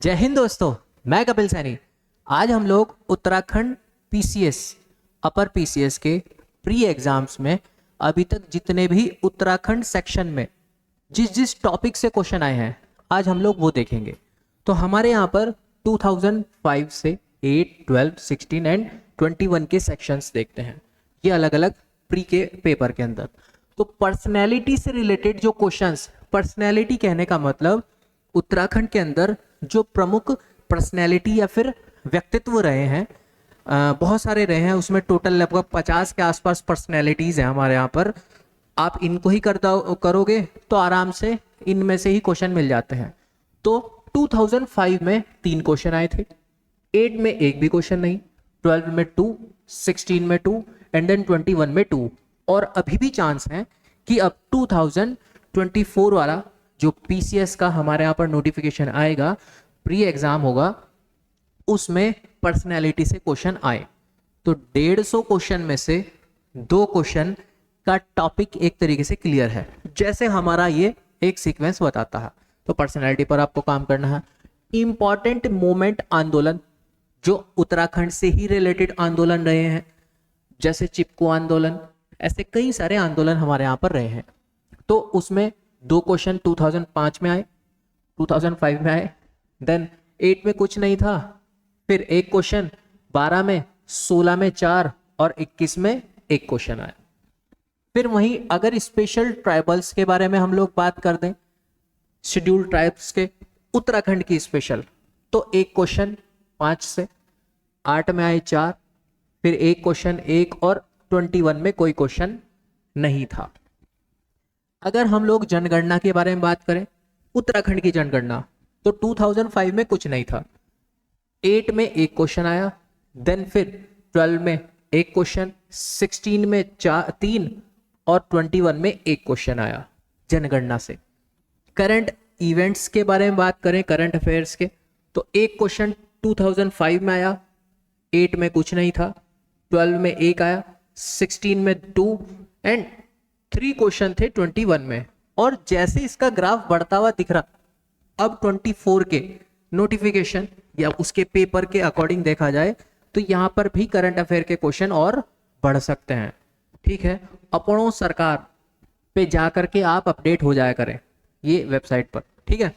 जय हिंद दोस्तों। मैं कपिल सैनी। आज हम लोग उत्तराखंड पीसीएस अपर पीसीएस के प्री एग्जाम्स में अभी तक जितने भी उत्तराखंड सेक्शन में जिस जिस टॉपिक से क्वेश्चन आए हैं आज हम लोग वो देखेंगे। तो हमारे यहाँ पर 2005 से 8, 12, 16 एंड 21 के सेक्शंस देखते हैं, ये अलग अलग प्री के पेपर के अंदर। तो पर्सनैलिटी से रिलेटेड जो क्वेश्चंस, पर्सनैलिटी कहने का मतलब उत्तराखंड के अंदर जो प्रमुख पर्सनैलिटी या फिर व्यक्तित्व रहे हैं, बहुत सारे रहे हैं, उसमें टोटल लगभग 50 के आसपास पर्सनैलिटीज हैं हमारे यहाँ पर। आप इनको ही करोगे तो आराम से इनमें से ही क्वेश्चन मिल जाते हैं। तो 2005 में 3 क्वेश्चन आए थे, 8 में एक भी क्वेश्चन नहीं, 12 में 2, 16 में 2 एंड देन 21 में 2। और अभी भी चांस है कि अब 2024 वाला जो पीसीएस का हमारे यहाँ पर नोटिफिकेशन आएगा, प्री एग्जाम होगा, उसमें पर्सनैलिटी से क्वेश्चन आए। तो 150 क्वेश्चन में से 2 क्वेश्चन का टॉपिक एक तरीके से क्लियर है, जैसे हमारा ये एक सीक्वेंस बताता है। तो पर्सनैलिटी पर आपको काम करना है। इंपॉर्टेंट मोमेंट आंदोलन जो उत्तराखंड से ही रिलेटेड आंदोलन रहे हैं, जैसे चिपको आंदोलन, ऐसे कई सारे आंदोलन हमारे यहाँ पर रहे हैं। तो उसमें 2 क्वेश्चन 2005 में आए, 2005 में आए, देन 8 में कुछ नहीं था, फिर एक क्वेश्चन 12 में, 16 में 4 और 21 में एक क्वेश्चन आया। फिर वहीं अगर स्पेशल ट्राइबल्स के बारे में हम लोग बात कर दें, शेड्यूल्ड ट्राइब्स के, उत्तराखंड की स्पेशल, तो एक क्वेश्चन 5 से 8 में आए 4, फिर एक क्वेश्चन 1 और 21 में कोई क्वेश्चन नहीं था। अगर हम लोग जनगणना के बारे में बात करें, उत्तराखंड की जनगणना, तो 2005 में कुछ नहीं था, 8 में एक क्वेश्चन आया, देन फिर 12 में एक क्वेश्चन, 16 में 3 और 21 में एक क्वेश्चन आया जनगणना से। करंट इवेंट्स के बारे में बात करें, करंट अफेयर्स के, तो एक क्वेश्चन 2005 में आया, 8 में कुछ नहीं था, 12 में एक आया, 16 में 2 एंड 3 क्वेश्चन थे 21 में। और जैसे इसका ग्राफ बढ़ता हुआ दिख रहा, अब 24 के नोटिफिकेशन या उसके पेपर के अकॉर्डिंग देखा जाए तो यहाँ पर भी करंट अफेयर के क्वेश्चन और बढ़ सकते हैं। ठीक है, अपनों सरकार पे जा करके आप अपडेट हो जाया करें ये वेबसाइट पर। ठीक है,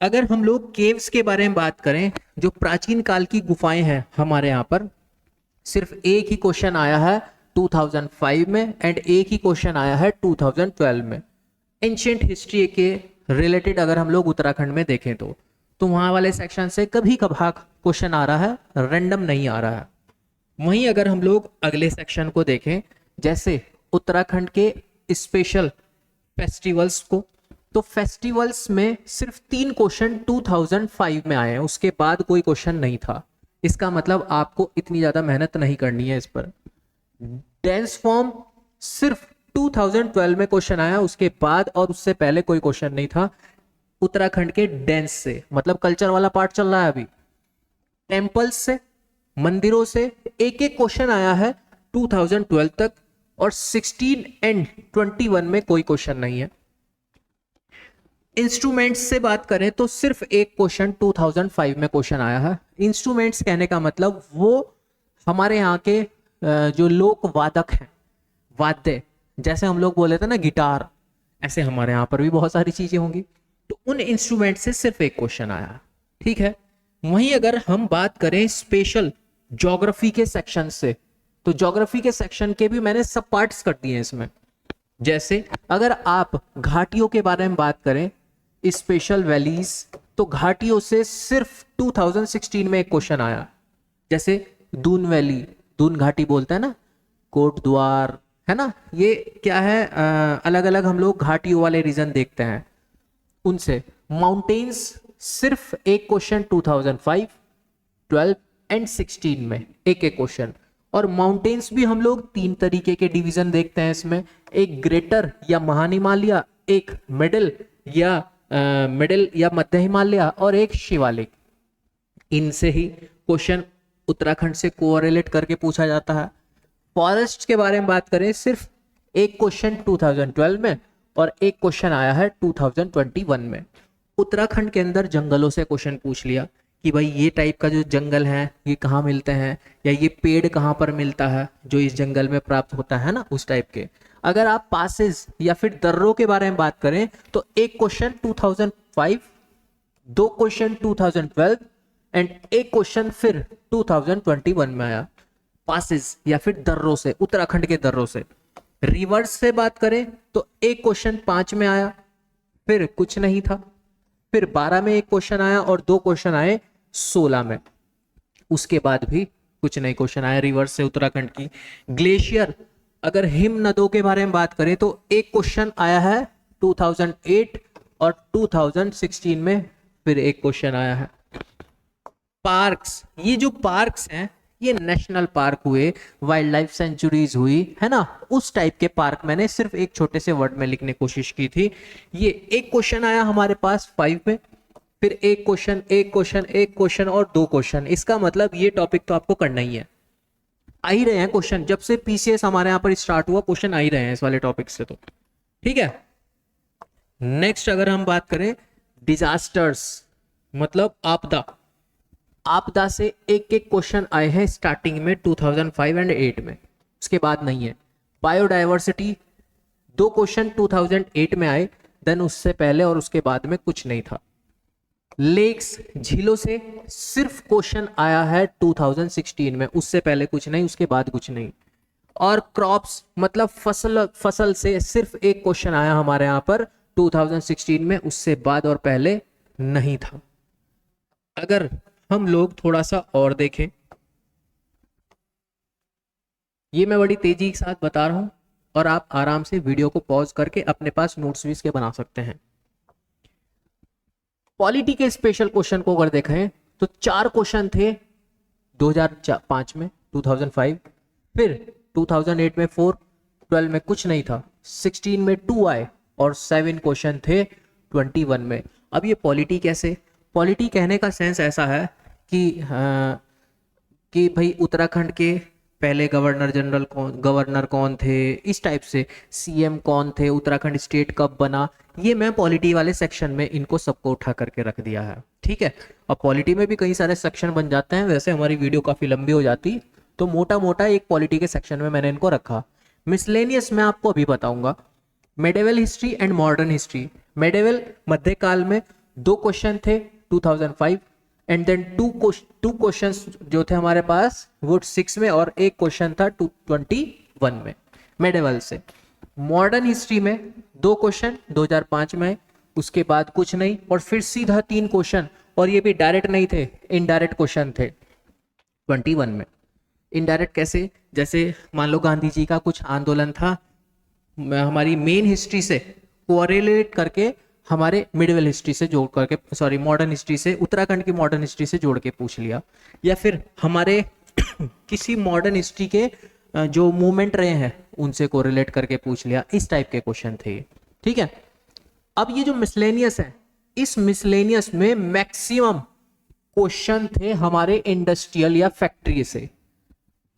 अगर हम लोग केव्स के बारे में बात करें, जो प्राचीन काल की गुफाएं हैं हमारे यहाँ पर, सिर्फ एक ही क्वेश्चन आया है 2005 में एंड एक ही क्वेश्चन आया है 2012 में। एंशिएंट हिस्ट्री के रिलेटेड अगर हम लोग उत्तराखंड में देखें तो वहां वाले सेक्शन से कभी कभार क्वेश्चन आ रहा है, रैंडम नहीं आ रहा है। वहीं अगर हम लोग अगले सेक्शन को देखें, जैसे उत्तराखंड के स्पेशल फेस्टिवल्स को, तो फेस्टिवल्स में सिर्फ 3 क्वेश्चन 2005 में आए हैं, उसके बाद कोई क्वेश्चन नहीं था। इसका मतलब आपको इतनी ज्यादा मेहनत नहीं करनी है इस पर। डांस फॉर्म सिर्फ 2012 में क्वेश्चन आया, उसके बाद और उससे पहले कोई क्वेश्चन नहीं था उत्तराखंड के डांस से, मतलब कल्चर वाला पार्ट चल रहा है अभी। टेम्पल्स से, मंदिरों से एक एक क्वेश्चन आया है 2012 तक, और 16 एंड 21 में कोई क्वेश्चन नहीं है। इंस्ट्रूमेंट्स से बात करें तो सिर्फ एक क्वेश्चन 2005 में क्वेश्चन आया है। इंस्ट्रूमेंट्स कहने का मतलब वो हमारे यहाँ के जो लोक वादक हैं, वाद्य, जैसे हम लोग बोले थे ना गिटार, ऐसे हमारे यहाँ पर भी बहुत सारी चीजें होंगी, तो उन इंस्ट्रूमेंट से सिर्फ एक क्वेश्चन आया। ठीक है, वहीं अगर हम बात करें स्पेशल ज्योग्राफी के सेक्शन से, तो ज्योग्राफी के सेक्शन के भी मैंने सब पार्ट्स कर दिए हैं इसमें। जैसे अगर आप घाटियों के बारे में बात करें, स्पेशल वैलीज, तो घाटियों से सिर्फ 2016 में एक क्वेश्चन आया। जैसे दून वैली, दून घाटी बोलते हैं ना, कोट द्वार, है ना, ये क्या है, अलग अलग हम लोग घाटियों वाले रीजन देखते हैं उनसे। माउंटेन्स सिर्फ एक क्वेश्चन 2005, 12 एंड 16 में एक एक क्वेश्चन। और माउंटेन्स भी हम लोग 3 तरीके के डिवीजन देखते हैं इसमें, एक ग्रेटर या महाहिमालय, एक मिडिल या मध्य हिमालय, और एक शिवालिक। इनसे ही क्वेश्चन उत्तराखंड से कोरिलेट करके पूछा जाता है। फॉरेस्ट के बारे में बात करें, सिर्फ एक क्वेश्चन 2012 में और एक क्वेश्चन आया है 2021 में। उत्तराखंड के अंदर जंगलों से क्वेश्चन पूछ लिया कि भाई ये टाइप का जो जंगल है ये कहाँ मिलते हैं, या ये पेड़ कहाँ पर मिलता है जो इस जंगल में प्राप्त होता है ना, उस टाइप के। अगर आप पासेस या फिर दर्रों के बारे में बात करें तो एक क्वेश्चन 2005, दो क्वेश्चन 2012 एंड एक क्वेश्चन फिर 2021 में आया पासेस या फिर दर्रों से, उत्तराखंड के दर्रों से। रिवर्स से बात करें तो एक क्वेश्चन 5 में आया, फिर कुछ नहीं था, फिर 12 में एक क्वेश्चन आया और दो क्वेश्चन आए 16 में, उसके बाद भी कुछ नहीं क्वेश्चन आया रिवर्स से उत्तराखंड की। ग्लेशियर, अगर हिम नदों के बारे में बात करें तो एक क्वेश्चन आया है 2008 और 2016 में फिर एक क्वेश्चन आया है। पार्क्स, ये जो पार्क्स हैं ये नेशनल पार्क हुए, वाइल्ड लाइफ सेंचुरीज हुई है ना, उस टाइप के पार्क मैंने सिर्फ एक छोटे से वर्ड में लिखने की कोशिश की थी। ये एक क्वेश्चन आया हमारे पास 5 में, फिर एक क्वेश्चन एक क्वेश्चन एक क्वेश्चन और दो क्वेश्चन। इसका मतलब ये टॉपिक तो आपको करना ही है, आ ही रहे हैं क्वेश्चन, जब से पीसीएस हमारे यहाँ पर स्टार्ट हुआ क्वेश्चन आ ही रहे हैं इस वाले टॉपिक से, तो ठीक है। नेक्स्ट अगर हम बात करें डिजास्टर्स, मतलब आपदा, आपदा से एक एक क्वेश्चन आए हैं स्टार्टिंग में 2005 एंड 8 में, उसके बाद नहीं है। बायोडायवर्सिटी, दो क्वेश्चन 2008 में आए, देन उससे पहले और उसके बाद में कुछ नहीं था। लेक्स, झीलों से सिर्फ क्वेश्चन आया है 2016 में, उससे पहले कुछ नहीं, उसके बाद कुछ नहीं। और क्रॉप्स मतलब फसल से सिर्फ एक क्वेश्चन आया हमारे यहाँ पर 2016 में, उससे बाद और पहले नहीं था। अगर हम लोग थोड़ा सा और देखें, ये मैं बड़ी तेजी के साथ बता रहा हूं और आप आराम से वीडियो को पॉज करके अपने पास नोट्स भी इसके बना सकते हैं। पॉलिटी के स्पेशल क्वेश्चन को अगर देखें तो 4 क्वेश्चन थे 2005 में 2005, फिर 2008 में 4, 12 में कुछ नहीं था, 16 में 2 आए और 7 क्वेश्चन थे 21 में। अब ये पॉलिटी कैसे, पॉलिटी कहने का सेंस ऐसा है कि भाई उत्तराखंड के पहले गवर्नर कौन थे, इस टाइप से सीएम कौन थे, उत्तराखंड स्टेट कब बना, ये मैं पॉलिटी वाले सेक्शन में इनको सबको उठा करके रख दिया है, ठीक है। और पॉलिटी में भी कई सारे सेक्शन बन जाते हैं, वैसे हमारी वीडियो काफ़ी लंबी हो जाती, तो मोटा मोटा एक पॉलिटी के सेक्शन में मैंने इनको रखा। मिसलेनियस मैं आपको अभी बताऊंगा। Medieval history and modern history, medieval मध्यकाल में 2 क्वेश्चन थे 2005 एंड देन टू क्वेश्चंस जो थे हमारे पास वो 6 में और एक क्वेश्चन था 21 में मेडिवल से। मॉडर्न हिस्ट्री में 2 क्वेश्चन 2005 में, उसके बाद कुछ नहीं, और फिर सीधा 3 क्वेश्चन, और ये भी डायरेक्ट नहीं थे, इनडायरेक्ट क्वेश्चन थे 21 में। इनडायरेक्ट कैसे, जैसे मान लो गांधी जी का कुछ आंदोलन था, हमारी मेन हिस्ट्री से कोरिलेट करके हमारे मिडिवल हिस्ट्री से जोड़ करके, सॉरी मॉडर्न हिस्ट्री से, उत्तराखंड की मॉडर्न हिस्ट्री से जोड़ के पूछ लिया, या फिर हमारे किसी मॉडर्न हिस्ट्री के जो मूवमेंट रहे हैं उनसे कोरिलेट करके पूछ लिया, इस टाइप के क्वेश्चन थे, ठीक है। अब ये जो मिसलेनियस है, इस मिसलेनियस में मैक्सिमम क्वेश्चन थे हमारे इंडस्ट्रियल या फैक्ट्री से,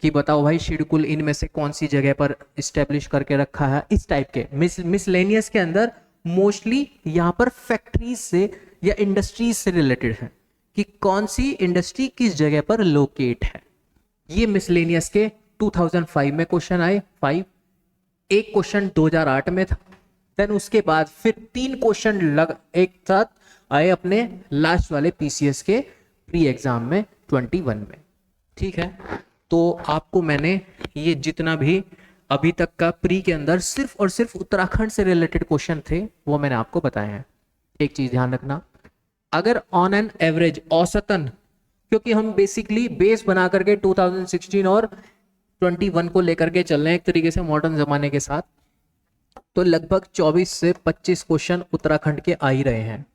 कि बताओ भाई शिडकुल इनमें से कौन सी जगह पर स्टेब्लिश करके रखा है, इस टाइप के। मिसलेनियस के अंदर मोस्टली यहाँ पर फैक्ट्रीज से या इंडस्ट्रीज से रिलेटेड है, कि कौन सी इंडस्ट्री किस जगह पर लोकेट है। ये मिसलेनियस के 2005 में क्वेश्चन आए 5, एक क्वेश्चन 2008 में था, देन उसके बाद फिर 3 क्वेश्चन एक साथ आए अपने लास्ट वाले पीसीएस के प्री एग्जाम में 21 में, ठीक है। तो आपको मैंने ये जितना भी अभी तक का प्री के अंदर सिर्फ और सिर्फ उत्तराखंड से रिलेटेड क्वेश्चन थे वो मैंने आपको बताए हैं। एक चीज ध्यान रखना, अगर ऑन एन एवरेज, औसतन, क्योंकि हम बेसिकली बेस बना करके 2016 और 21 को लेकर के चल रहे हैं एक तरीके से मॉडर्न जमाने के साथ, तो लगभग 24 से 25 क्वेश्चन उत्तराखंड के आ ही रहे हैं।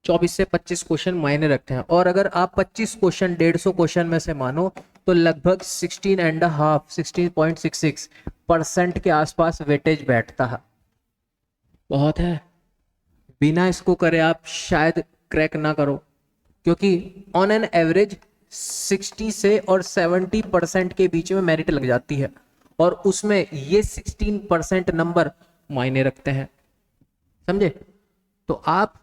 24 से 25 क्वेश्चन मायने रखते हैं, और अगर आप 25 क्वेश्चन 150 क्वेश्चन में से मानो तो लगभग 16.66% के आसपास वेटेज बैठता है। बहुत है, बिना इसको करे आप शायद क्रैक ना करो, क्योंकि ऑन एन एवरेज 60 से और 70% के बीच में मेरिट लग जाती है, और उसमें ये 16% नंबर मायने रखते हैं, समझे। तो आप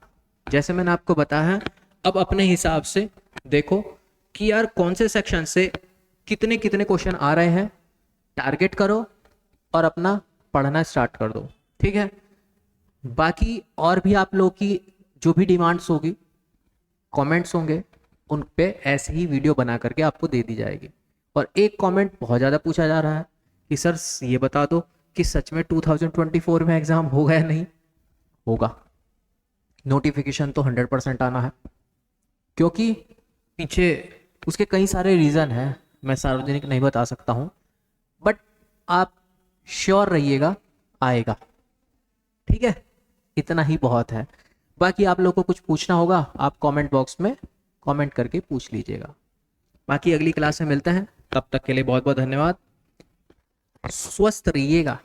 जैसे मैंने आपको बताया है, अब अपने हिसाब से देखो कि यार कौन से सेक्शन से कितने कितने क्वेश्चन आ रहे हैं, टारगेट करो और अपना पढ़ना स्टार्ट कर दो, ठीक है। बाकी और भी आप लोगों की जो भी डिमांड्स होगी, कमेंट्स होंगे, उन पे ऐसे ही वीडियो बना करके आपको दे दी जाएगी। और एक कमेंट बहुत ज़्यादा पूछा जा रहा है कि सर ये बता दो कि सच में 2024 में एग्ज़ाम होगा या नहीं होगा। नोटिफिकेशन तो 100% आना है, क्योंकि पीछे उसके कई सारे रीज़न हैं, मैं सार्वजनिक नहीं बता सकता हूँ, बट आप श्योर रहिएगा आएगा, ठीक है। इतना ही बहुत है। बाकी आप लोग को कुछ पूछना होगा आप कमेंट बॉक्स में कमेंट करके पूछ लीजिएगा। बाकी अगली क्लास में मिलते हैं, तब तक के लिए बहुत बहुत धन्यवाद। स्वस्थ रहिएगा।